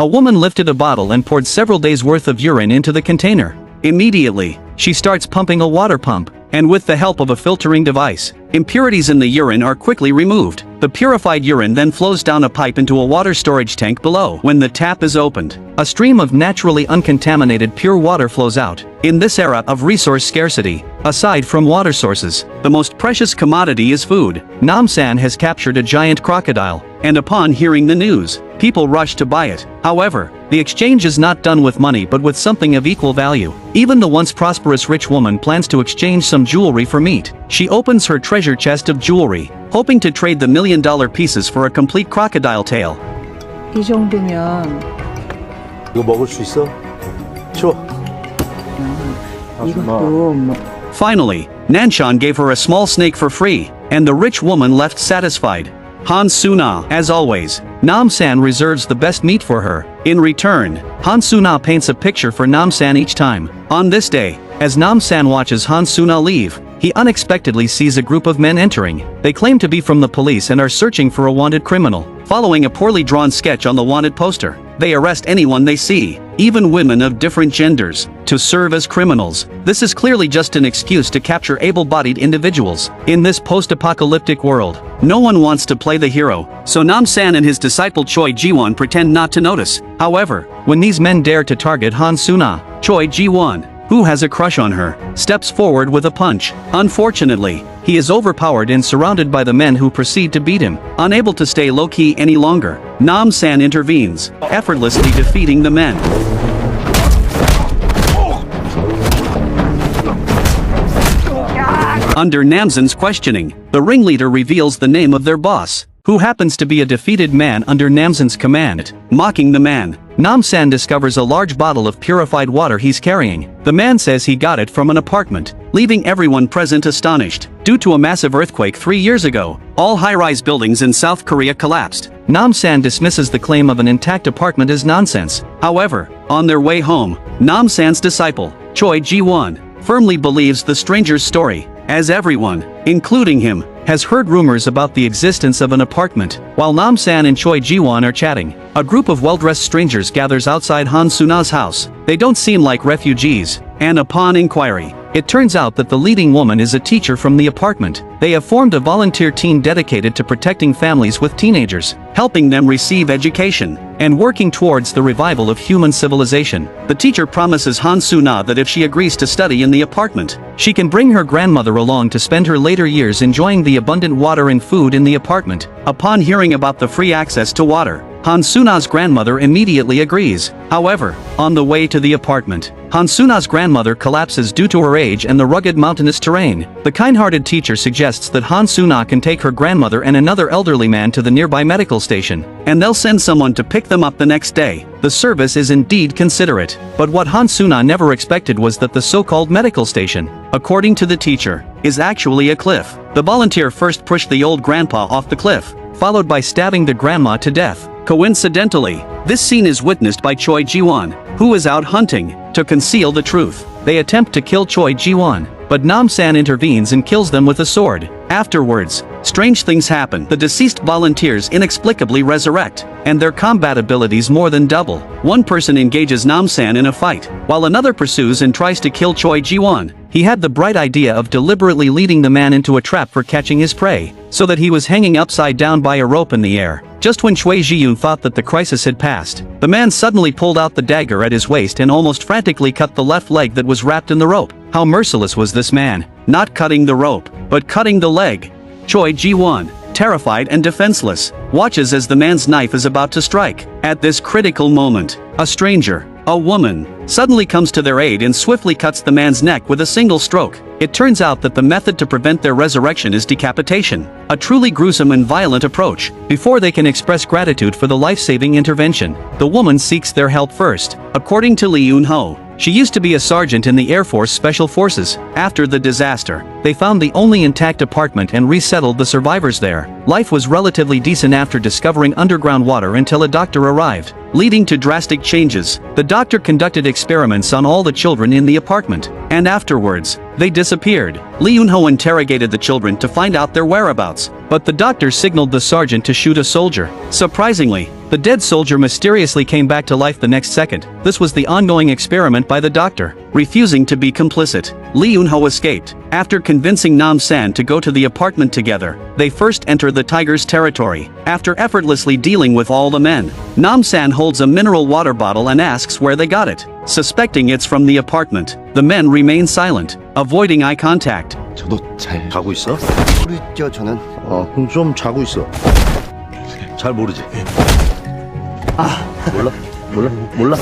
A woman lifted a bottle and poured several days' worth of urine into the container. Immediately, she starts pumping a water pump, and with the help of a filtering device, impurities in the urine are quickly removed. The purified urine then flows down a pipe into a water storage tank below. When the tap is opened, a stream of naturally uncontaminated pure water flows out. In this era of resource scarcity, aside from water sources, the most precious commodity is food. Namsan has captured a giant crocodile, and upon hearing the news, people rush to buy it. However, the exchange is not done with money but with something of equal value. Even the once prosperous rich woman plans to exchange some jewelry for meat. She opens her treasure chest of jewelry, hoping to trade the $1 million pieces for a complete crocodile tail. 이 정도면 이거 먹을 수 있어? 줘. 이것도 뭐 Finally, Nanshan gave her a small snake for free, and the rich woman left satisfied. Han Suna, as always, Namsan reserves the best meat for her. In return, Han Suna paints a picture for Namsan each time. On this day, as Namsan watches Han Suna leave, he unexpectedly sees a group of men entering. They claim to be from the police and are searching for a wanted criminal. Following a poorly drawn sketch on the wanted poster, they arrest anyone they see, even women of different genders, to serve as criminals. This is clearly just an excuse to capture able-bodied individuals. In this post-apocalyptic world, no one wants to play the hero, so Namsan and his disciple Choi Ji-won pretend not to notice. However, when these men dare to target Han Suna, Choi Ji-won, who has a crush on her, steps forward with a punch. Unfortunately, he is overpowered and surrounded by the men who proceed to beat him. Unable to stay low-key any longer, Namsan intervenes, effortlessly defeating the men. Under Namsan's questioning, the ringleader reveals the name of their boss, who happens to be a defeated man under Namsan's command. Mocking the man, Namsan discovers a large bottle of purified water he's carrying. The man says he got it from an apartment, leaving everyone present astonished. Due to a massive earthquake 3 years ago, all high-rise buildings in South Korea collapsed. Namsan dismisses the claim of an intact apartment as nonsense. However, on their way home, Namsan's disciple, Choi Ji-won, firmly believes the stranger's story, as everyone, including him, has heard rumors about the existence of an apartment. While Namsan and Choi Ji-won are chatting, a group of well-dressed strangers gathers outside Han Suna's house. They don't seem like refugees, and upon inquiry, it turns out that the leading woman is a teacher from the apartment. They have formed a volunteer team dedicated to protecting families with teenagers, helping them receive education, and working towards the revival of human civilization. The teacher promises Han Suna that if she agrees to study in the apartment, she can bring her grandmother along to spend her later years enjoying the abundant water and food in the apartment. Upon hearing about the free access to water, Han Suna's grandmother immediately agrees. However, on the way to the apartment, Han Suna's grandmother collapses due to her age and the rugged mountainous terrain. The kind-hearted teacher suggests that Han Suna can take her grandmother and another elderly man to the nearby medical station, and they'll send someone to pick them up the next day. The service is indeed considerate, but what Han Suna never expected was that the so-called medical station, according to the teacher, is actually a cliff. The volunteer first pushed the old grandpa off the cliff, followed by stabbing the grandma to death. Coincidentally, this scene is witnessed by Choi Ji-won, who is out hunting. To conceal the truth, they attempt to kill Choi Ji-won, but Namsan intervenes and kills them with a sword. Afterwards, strange things happen. The deceased volunteers inexplicably resurrect, and their combat abilities more than double. One person engages Namsan in a fight, while another pursues and tries to kill Choi Ji-won. He had the bright idea of deliberately leading the man into a trap for catching his prey, so that he was hanging upside down by a rope in the air. Just when Choi Ji-yoon thought that the crisis had passed, the man suddenly pulled out the dagger at his waist and almost frantically cut the left leg that was wrapped in the rope. How merciless was this man, not cutting the rope, but cutting the leg. Choi Ji-won, terrified and defenseless, watches as the man's knife is about to strike. At this critical moment, a stranger, a woman, suddenly comes to their aid and swiftly cuts the man's neck with a single stroke. It turns out that the method to prevent their resurrection is decapitation, a truly gruesome and violent approach. Before they can express gratitude for the life-saving intervention, the woman seeks their help first. According to Lee Eun-ho, she used to be a sergeant in the Air Force Special Forces. After the disaster, they found the only intact apartment and resettled the survivors there. Life was relatively decent after discovering underground water until a doctor arrived, leading to drastic changes. The doctor conducted experiments on all the children in the apartment, and afterwards, they disappeared. Lee Eun-ho interrogated the children to find out their whereabouts, but the doctor signaled the sergeant to shoot a soldier. Surprisingly, the dead soldier mysteriously came back to life the next second. This was the ongoing experiment by the doctor. Refusing to be complicit, Lee Eun-ho escaped. After convincing Nam-san to go to the apartment together, they first enter the tiger's territory. After effortlessly dealing with all the men, Nam-san holds a mineral water bottle and asks where they got it. Suspecting it's from the apartment, the men remain silent, avoiding eye contact. 저도 잘 자고 있어? 모르죠 저는. 그럼 좀 자고 있어. 잘 모르지? 몰라?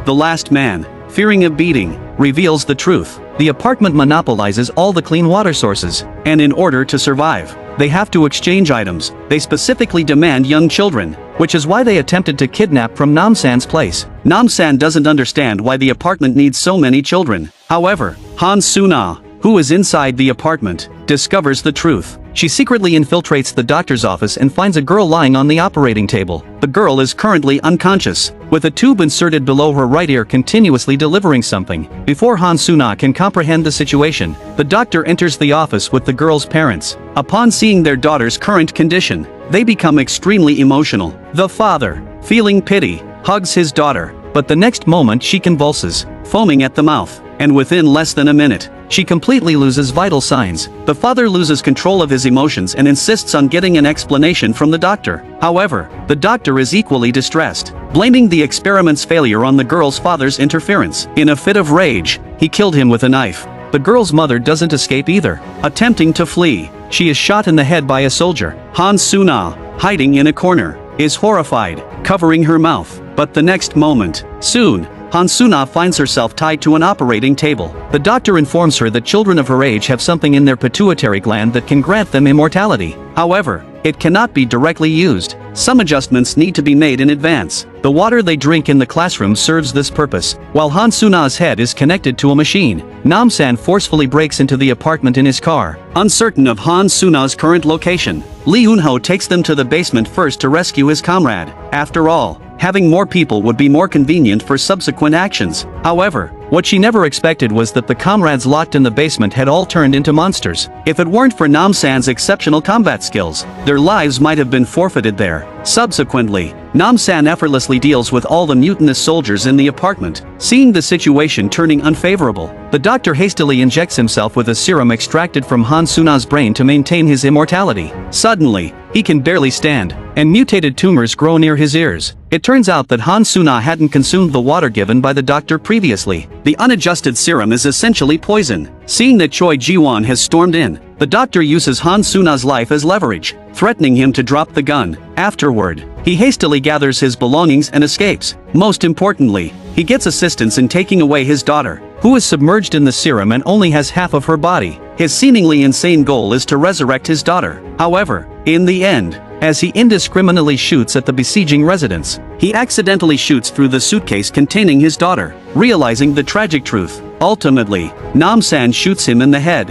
The last man, fearing a beating, reveals the truth. The apartment monopolizes all the clean water sources, and in order to survive, they have to exchange items. They specifically demand young children, which is why they attempted to kidnap from Nam-san's place. Nam-san doesn't understand why the apartment needs so many children. However, Han Suna, who is inside the apartment, discovers the truth. She secretly infiltrates the doctor's office and finds a girl lying on the operating table. The girl is currently unconscious, with a tube inserted below her right ear continuously delivering something. Before Han Suna can comprehend the situation, the doctor enters the office with the girl's parents. Upon seeing their daughter's current condition, they become extremely emotional. The father, feeling pity, hugs his daughter, but the next moment she convulses, foaming at the mouth, and within less than a minute, she completely loses vital signs. The father loses control of his emotions and insists on getting an explanation from the doctor. However, the doctor is equally distressed, blaming the experiment's failure on the girl's father's interference. In a fit of rage, he killed him with a knife. The girl's mother doesn't escape either. Attempting to flee, she is shot in the head by a soldier. Han Suna, hiding in a corner, is horrified, covering her mouth. But the next moment, soon, Han Suna finds herself tied to an operating table. The doctor informs her that children of her age have something in their pituitary gland that can grant them immortality. However, it cannot be directly used. Some adjustments need to be made in advance. The water they drink in the classroom serves this purpose. While Han Suna's head is connected to a machine, Nam-san forcefully breaks into the apartment in his car. Uncertain of Han Suna's current location, Lee Eun-ho takes them to the basement first to rescue his comrade. After all, having more people would be more convenient for subsequent actions. However, what she never expected was that the comrades locked in the basement had all turned into monsters. If it weren't for Nam-san's exceptional combat skills, their lives might have been forfeited there. Subsequently, Nam-san effortlessly deals with all the mutinous soldiers in the apartment. Seeing the situation turning unfavorable, the doctor hastily injects himself with a serum extracted from Han Suna's brain to maintain his immortality. Suddenly, he can barely stand, and mutated tumors grow near his ears. It turns out that Han Suna hadn't consumed the water given by the doctor previously. The unadjusted serum is essentially poison. Seeing that Choi Ji-won has stormed in, the doctor uses Han Suna's life as leverage, threatening him to drop the gun. Afterward, he hastily gathers his belongings and escapes. Most importantly, he gets assistance in taking away his daughter, who is submerged in the serum and only has half of her body. His seemingly insane goal is to resurrect his daughter. However, in the end, as he indiscriminately shoots at the besieging residents, he accidentally shoots through the suitcase containing his daughter. Realizing the tragic truth, ultimately, Nam-san shoots him in the head.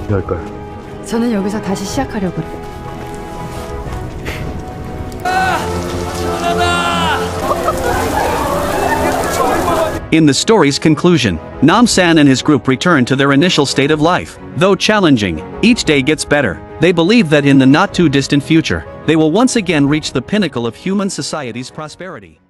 이럴걸. 저는 여기서 다시 시작하려고요. In the story's conclusion, Nam-san and his group return to their initial state of life. Though challenging, each day gets better. They believe that in the not-too-distant future, they will once again reach the pinnacle of human society's prosperity.